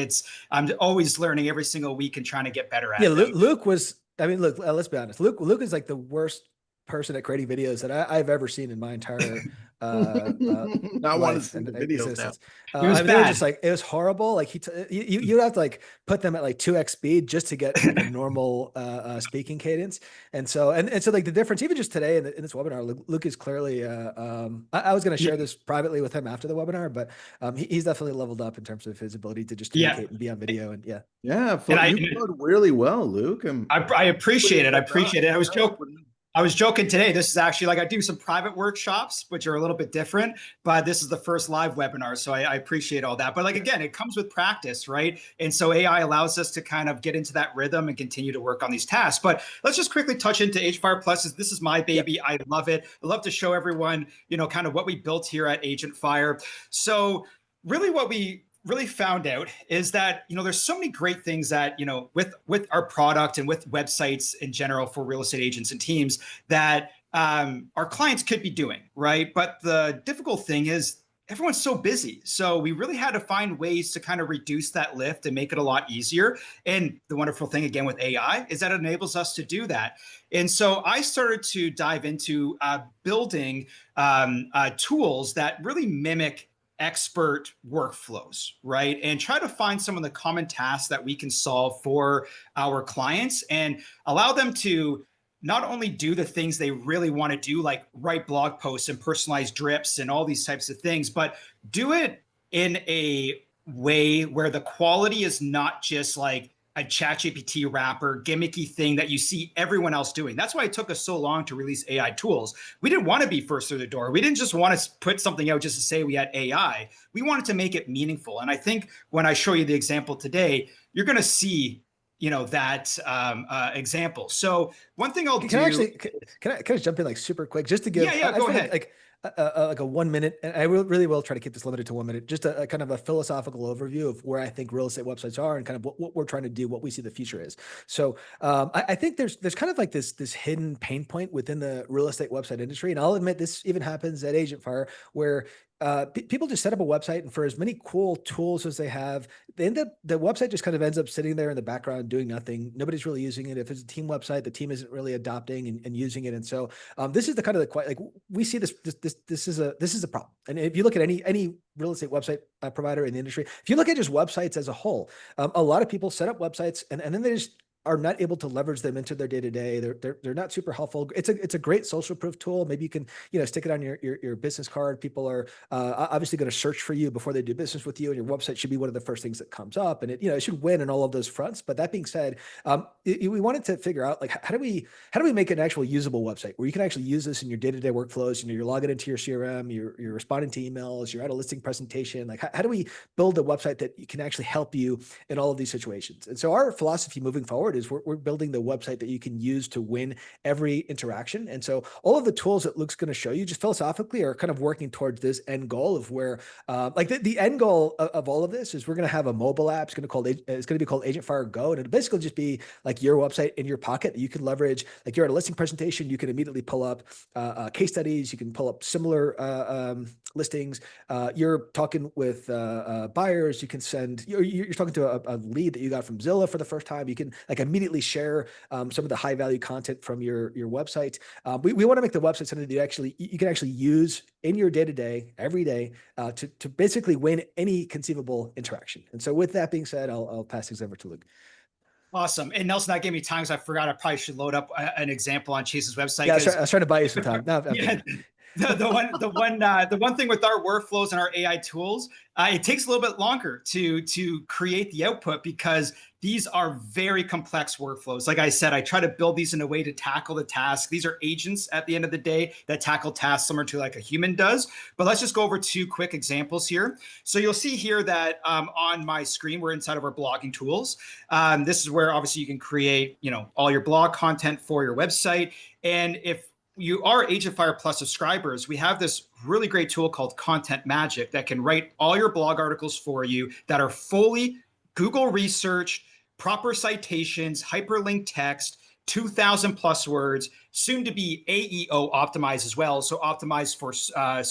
I'm always learning every single week and trying to get better at Yeah, them. Luke was. I mean, look, let's be honest. Luke is like the worst person at creating videos that I've ever seen in my entire I want to life see and the videos now. existence. It was I mean, they were bad. just like, it was horrible. Like you'd have to like put them at like 2x speed just to get like a normal speaking cadence. And so like the difference, even just today in this webinar, Luke is clearly. I was going to share this privately with him after the webinar, but he's definitely leveled up in terms of his ability to just communicate and be on video and yeah. Yeah, And you flowed really well, Luke. I appreciate it. I appreciate it. I was joking today. This is actually like I do some private workshops, which are a little bit different, but this is the first live webinar. So I appreciate all that. But like, again, it comes with practice, right? And so AI allows us to kind of get into that rhythm and continue to work on these tasks. But let's just quickly touch into AgentFire Plus. This is my baby. Yep. I love it. I love to show everyone, kind of what we built here at AgentFire. So really what we really found out is that there's so many great things that with our product and with websites in general for real estate agents and teams that our clients could be doing, right? But the difficult thing is everyone's so busy. So we really had to find ways to kind of reduce that lift and make it a lot easier. And the wonderful thing again with AI is that it enables us to do that. And so I started to dive into building tools that really mimic expert workflows, right? And try to find some of the common tasks that we can solve for our clients and allow them to not only do the things they really want to do, like write blog posts and personalized drips and all these types of things, but do it in a way where the quality is not just like a ChatGPT wrapper, gimmicky thing that you see everyone else doing. That's why it took us so long to release AI tools. We didn't want to be first through the door. We didn't just want to put something out just to say we had AI. We wanted to make it meaningful. And I think when I show you the example today, you're going to see that example. So one thing I'll do. Can I just jump in like super quick just to give? Yeah, go ahead. Like a 1 minute, and I really will try to keep this limited to 1 minute, just a kind of a philosophical overview of where I think real estate websites are and kind of what we're trying to do, what we see the future is. So I think there's kind of like this hidden pain point within the real estate website industry. And I'll admit this even happens at AgentFire where people just set up a website, and for as many cool tools as they have, the website just kind of ends up sitting there in the background doing nothing. Nobody's really using it. If it's a team website, the team isn't really adopting and using it. And so this is the kind of like we see this is a problem. And if you look at any real estate website provider in the industry, if you look at just websites as a whole, a lot of people set up websites and then they just are not able to leverage them into their day-to-day. They're not super helpful. It's a great social proof tool. Maybe you can, stick it on your business card. People are obviously going to search for you before they do business with you, and your website should be one of the first things that comes up, and it should win in all of those fronts. But that being said, we wanted to figure out, like, how do we make an actual usable website where you can actually use this in your day-to-day workflows? You're logging into your CRM, you're responding to emails, you're at a listing presentation. Like, how do we build a website that can actually help you in all of these situations? And so our philosophy moving forward is we're building the website that you can use to win every interaction. And so all of the tools that Luke's going to show you just philosophically are kind of working towards this end goal of where, like, the end goal of all of this is we're going to have a mobile app. It's going to be called AgentFire Go. And it'll basically just be like your website in your pocket that you can leverage. Like, you're at a listing presentation, you can immediately pull up case studies. You can pull up similar listings. You're talking with buyers. You can send, you're talking to a lead that you got from Zillow for the first time. You can, like, immediately share some of the high value content from your website. We want to make the website something that you can actually use in your day-to-day, every day, to basically win any conceivable interaction. And so with that being said, I'll pass things over to Luke. Awesome. And Nelson, that gave me time because I forgot I probably should load up an example on Chase's website. Yeah, I was trying to buy you some time. No, yeah, the one thing with our workflows and our AI tools, it takes a little bit longer to create the output because these are very complex workflows. Like I said, I try to build these in a way to tackle the task. These are agents at the end of the day that tackle tasks similar to like a human does. But let's just go over two quick examples here. So you'll see here that on my screen, we're inside of our blogging tools. This is where obviously you can create, all your blog content for your website. And if you are AgentFire Plus subscribers, we have this really great tool called Content Magic that can write all your blog articles for you that are fully Google researched, proper citations, hyperlinked text, 2,000 plus words, soon to be AEO optimized as well. So optimized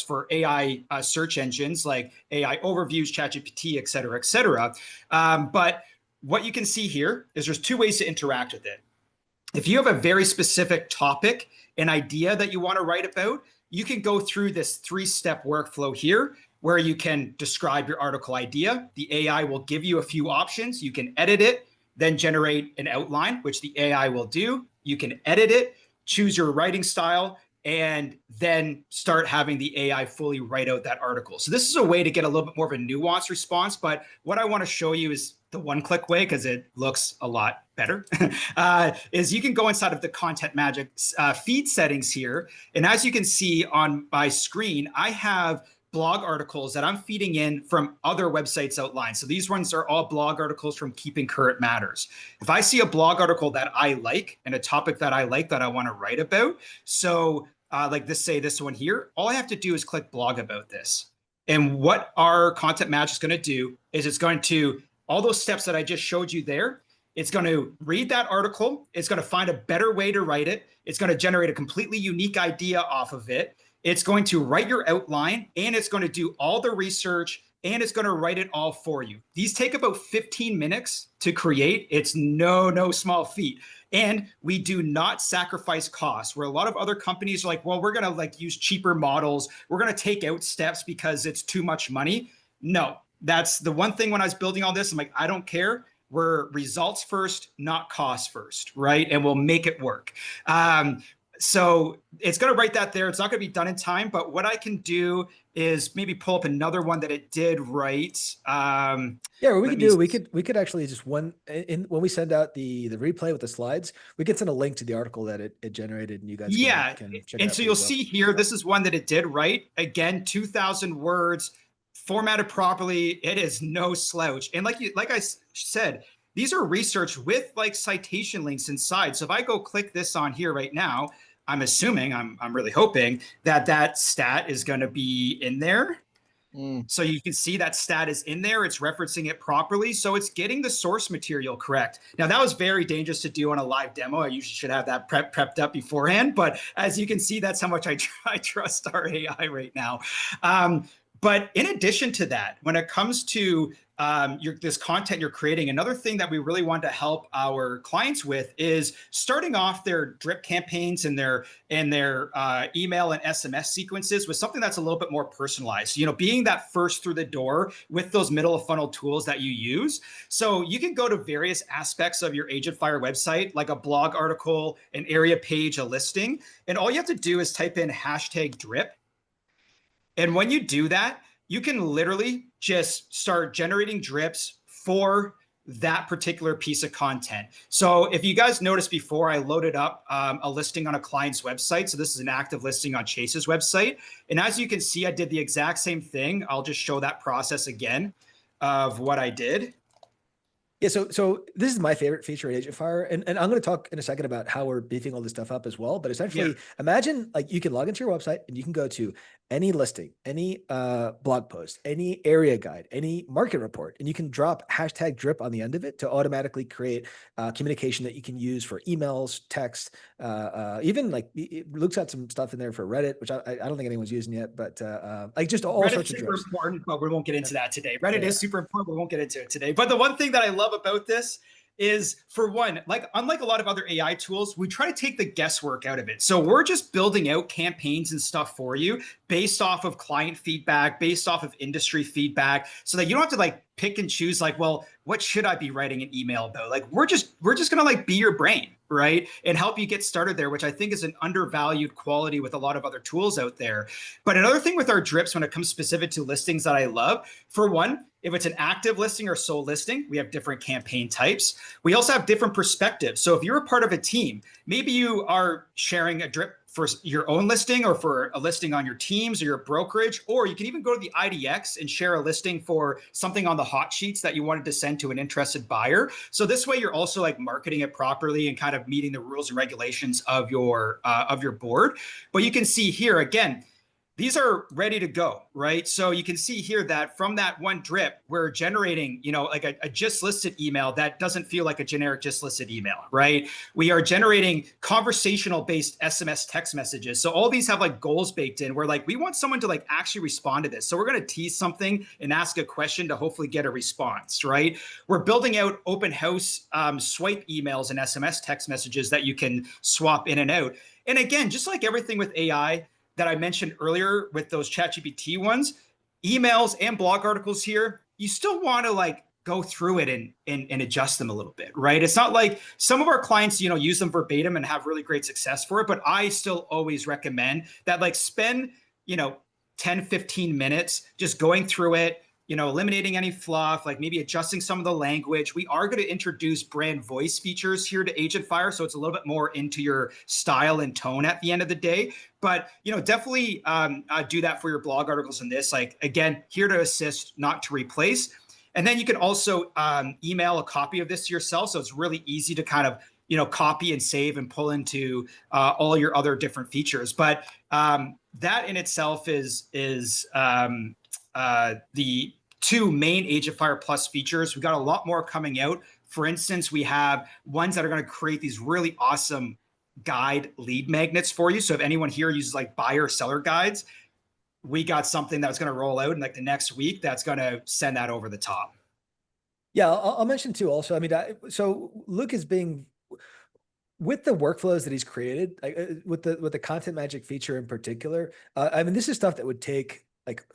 for AI search engines like AI overviews, ChatGPT, et cetera, et cetera. But what you can see here is there's two ways to interact with it. If you have a very specific topic, an idea that you want to write about, you can go through this 3-step workflow here where you can describe your article idea. The AI will give you a few options. You can edit it, then generate an outline, which the AI will do. You can edit it, choose your writing style, and then start having the AI fully write out that article. So this is a way to get a little bit more of a nuanced response. But what I want to show you is the one-click way, because it looks a lot better, is you can go inside of the Content Magic feed settings here. And as you can see on my screen, I have blog articles that I'm feeding in from other websites outlined. So these ones are all blog articles from Keeping Current Matters. If I see a blog article that I like and a topic that I like that I want to write about, so like this one here, all I have to do is click blog about this. And what our Content Magic is going to do is it's going to, all those steps that I just showed you there, it's going to read that article. It's going to find a better way to write it. It's going to generate a completely unique idea off of it. It's going to write your outline, and it's going to do all the research, and it's going to write it all for you. These take about 15 minutes to create. It's no small feat. And we do not sacrifice costs, where a lot of other companies are like, well, we're going to use cheaper models. We're going to take out steps because it's too much money. No, that's the one thing when I was building all this. I'm like, I don't care. We're results first, not cost first, right? And we'll make it work. So it's going to write that there. It's not going to be done in time, but what I can do is maybe pull up another one that it did write. Yeah, what we could actually just when we send out the replay with the slides, we can send a link to the article that it generated, and you guys can check it out. And so you'll see here, this is one that it did write. Again, 2,000 words, formatted properly. It is no slouch. And like I said, these are research with citation links inside. So if I go click this on here right now, I'm assuming, I'm really hoping that stat is going to be in there. So you can see that stat is in there. It's referencing it properly. So it's getting the source material correct. Now, that was very dangerous to do on a live demo. I usually should have that prepped up beforehand. But as you can see, that's how much I trust our AI right now. But in addition to that, when it comes to this content you're creating, another thing that we really want to help our clients with is starting off their drip campaigns and their email and SMS sequences with something that's a little bit more personalized. You know, being that first through the door with those middle of funnel tools that you use. So you can go to various aspects of your AgentFire website, like a blog article, an area page, a listing, and all you have to do is type in #drip. And when you do that, you can literally just start generating drips for that particular piece of content. So if you guys noticed before, I loaded up a listing on a client's website. So this is an active listing on Chase's website. And as you can see, I did the exact same thing. I'll just show that process again of what I did. Yeah, so this is my favorite feature at AgentFire, and I'm going to talk in a second about how we're beefing all this stuff up as well. But essentially, imagine like you can log into your website and you can go to any listing, any blog post, any area guide, any market report, and you can drop #drip on the end of it to automatically create communication that you can use for emails, text, even like Luke's got some stuff in there for Reddit, which I don't think anyone's using yet, but like just all Reddit's sorts of drips. super important, but we won't get into that today. Reddit is super important, but we won't get into it today. But the one thing that I love about this is, for one, like unlike a lot of other AI tools, we try to take the guesswork out of it. So we're just building out campaigns and stuff for you based off of client feedback, based off of industry feedback, so that you don't have to like pick and choose like, well, what should I be writing an email about? Like we're just gonna like be your brain, right? And help you get started there, which I think is an undervalued quality with a lot of other tools out there. But another thing with our drips when it comes specific to listings that I love, for one, if it's an active listing or sold listing, we have different campaign types. We also have different perspectives. So if you're a part of a team, maybe you are sharing a drip for your own listing or for a listing on your teams or your brokerage, or you can even go to the IDX and share a listing for something on the hot sheets that you wanted to send to an interested buyer. So this way you're also like marketing it properly and kind of meeting the rules and regulations of your board. But you can see here, again, these are ready to go, right? So you can see here that from that one drip, we're generating, you know, like a just listed email that doesn't feel like a generic just listed email, right? We are generating conversational based SMS text messages. So all these have like goals baked in where like we want someone to like actually respond to this. So we're going to tease something and ask a question to hopefully get a response, right? We're building out open house swipe emails and SMS text messages that you can swap in and out. And again, just like everything with AI, that I mentioned earlier with those ChatGPT ones, emails and blog articles here, you still want to like go through it and adjust them a little bit, right? It's not like some of our clients, you know, use them verbatim and have really great success for it, but I still always recommend that like spend, you know, 10, 15 minutes just going through it, you know, eliminating any fluff, like maybe adjusting some of the language. We are going to introduce brand voice features here to AgentFire, so it's a little bit more into your style and tone at the end of the day. But, you know, definitely do that for your blog articles in this. Like, again, here to assist, not to replace. And then you can also email a copy of this to yourself. So it's really easy to kind of, you know, copy and save and pull into all your other different features. But that in itself is the two main AgentFire Plus features. We got a lot more coming out. For instance, we have ones that are going to create these really awesome guide lead magnets for you. So if anyone here uses like buyer seller guides, we got something that's going to roll out in like the next week that's going to send that over the top. Yeah, I'll mention too also. I mean, so Luke is being, with the workflows that he's created, with the content magic feature in particular, I mean, this is stuff that would take like,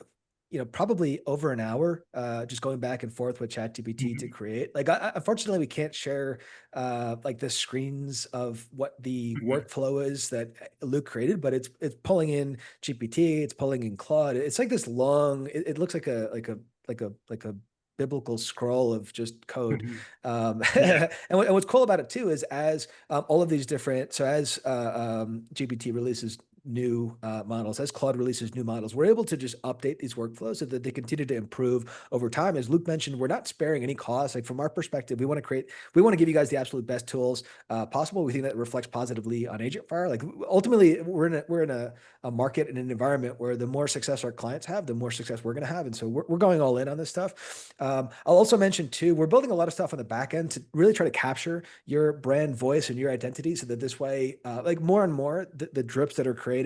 you know, probably over an hour, just going back and forth with ChatGPT to create. Like, unfortunately, we can't share like the screens of what the workflow is that Luke created, but it's pulling in GPT, it's pulling in Claude. It's like this long. It looks like a biblical scroll of just code. And what's cool about it too is as all of these different, so as GPT releases new models, as Claude releases new models, we're able to just update these workflows so that they continue to improve over time. As Luke mentioned, we're not sparing any costs. Like from our perspective, we want to give you guys the absolute best tools possible. We think that reflects positively on AgentFire. Like ultimately, we're in a market and an environment where the more success our clients have, the more success we're going to have. And so we're going all in on this stuff. I'll also mention too, we're building a lot of stuff on the back end to really try to capture your brand voice and your identity so that this way, like more and more, the drips that are created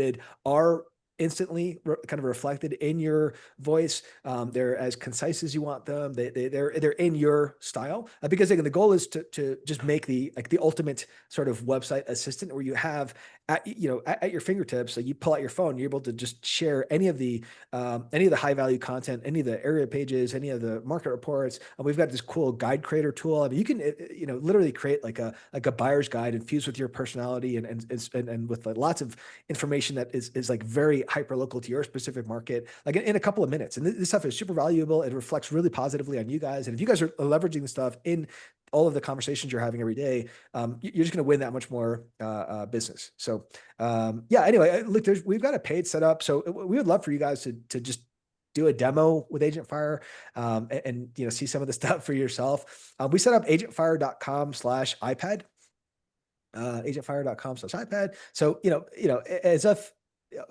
are instantly kind of reflected in your voice. They're as concise as you want them. They're in your style, because again, the goal is to just make the ultimate sort of website assistant, where you have at your fingertips. So you pull out your phone, you're able to just share any of the high value content, any of the area pages, any of the market reports. And we've got this cool guide creator tool. I mean, you can literally create like a buyer's guide infused with your personality and with like lots of information that is like very hyper local to your specific market, like in a couple of minutes. And this stuff is super valuable. It reflects really positively on you guys. And if you guys are leveraging the stuff in all of the conversations you're having every day, you're just going to win that much more business. So yeah, anyway, look, we've got a paid setup. So we would love for you guys to just do a demo with AgentFire and see some of the stuff for yourself. We set up agentfire.com/iPad. Agentfire.com/iPad. So, as if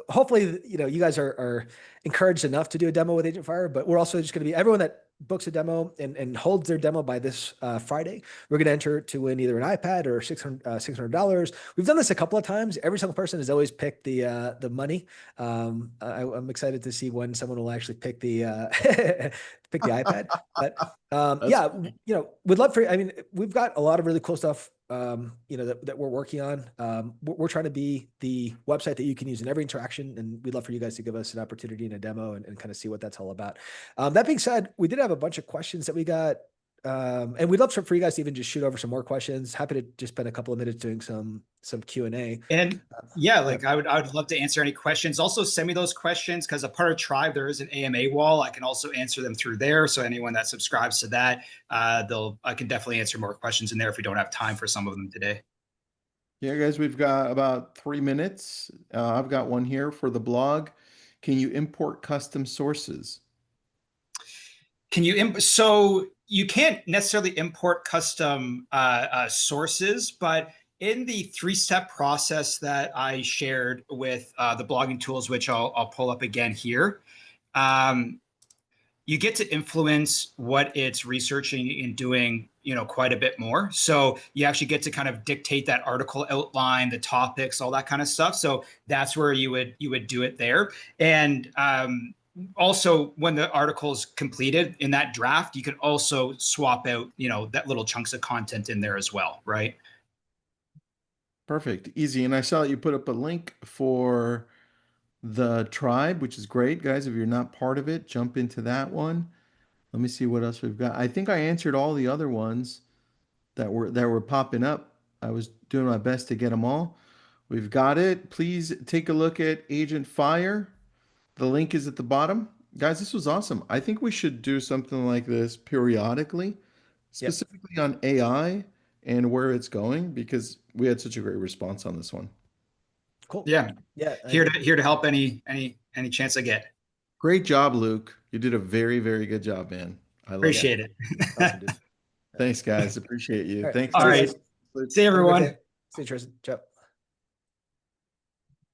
hopefully, you guys are encouraged enough to do a demo with AgentFire, but we're also just going to be everyone that books a demo and holds their demo by this Friday. We're going to enter to win either an iPad or $600. We've done this a couple of times. Every single person has always picked the money. I'm excited to see when someone will actually pick the pick the iPad. But yeah, funny. we'd love for. I mean, we've got a lot of really cool stuff. That we're working on. We're trying to be the website that you can use in every interaction, and we'd love for you guys to give us an opportunity in a demo and kind of see what that's all about. That being said, we did have a bunch of questions that we got, and we'd love for you guys to even just shoot over some more questions. Happy to just spend a couple of minutes doing some Q&A. And yeah, like I would love to answer any questions. Also send me those questions, because a part of Tribe, there is an AMA wall. I can also answer them through there. So anyone that subscribes to that, I can definitely answer more questions in there if we don't have time for some of them today. Yeah, guys, we've got about 3 minutes. I've got one here for the blog. Can you import custom sources? So you can't necessarily import custom sources, but in the 3-step process that I shared with the blogging tools, which I'll pull up again here, you get to influence what it's researching and doing, quite a bit more. So you actually get to kind of dictate that article outline, the topics, all that kind of stuff. So that's where you would do it there. And also, when the article is completed in that draft, you can also swap out, that little chunks of content in there as well, right? Perfect. Easy. And I saw that you put up a link for the tribe, which is great, guys. If you're not part of it, jump into that one. Let me see what else we've got. I think I answered all the other ones that were popping up. I was doing my best to get them all. We've got it. Please take a look at Agent Fire. The link is at the bottom. Guys, this was awesome. I think we should do something like this periodically, Yep. specifically on AI and where it's going, because we had such a great response on this one. Cool. Yeah. Yeah. Here to help any chance I get. Great job, Luke. You did a very, very good job, man. I love Appreciate it. Awesome, dude. Thanks, guys. Appreciate you. All right. Thanks. All guys. right. See you, Have a great everyone. day. See you, Tristan. Ciao.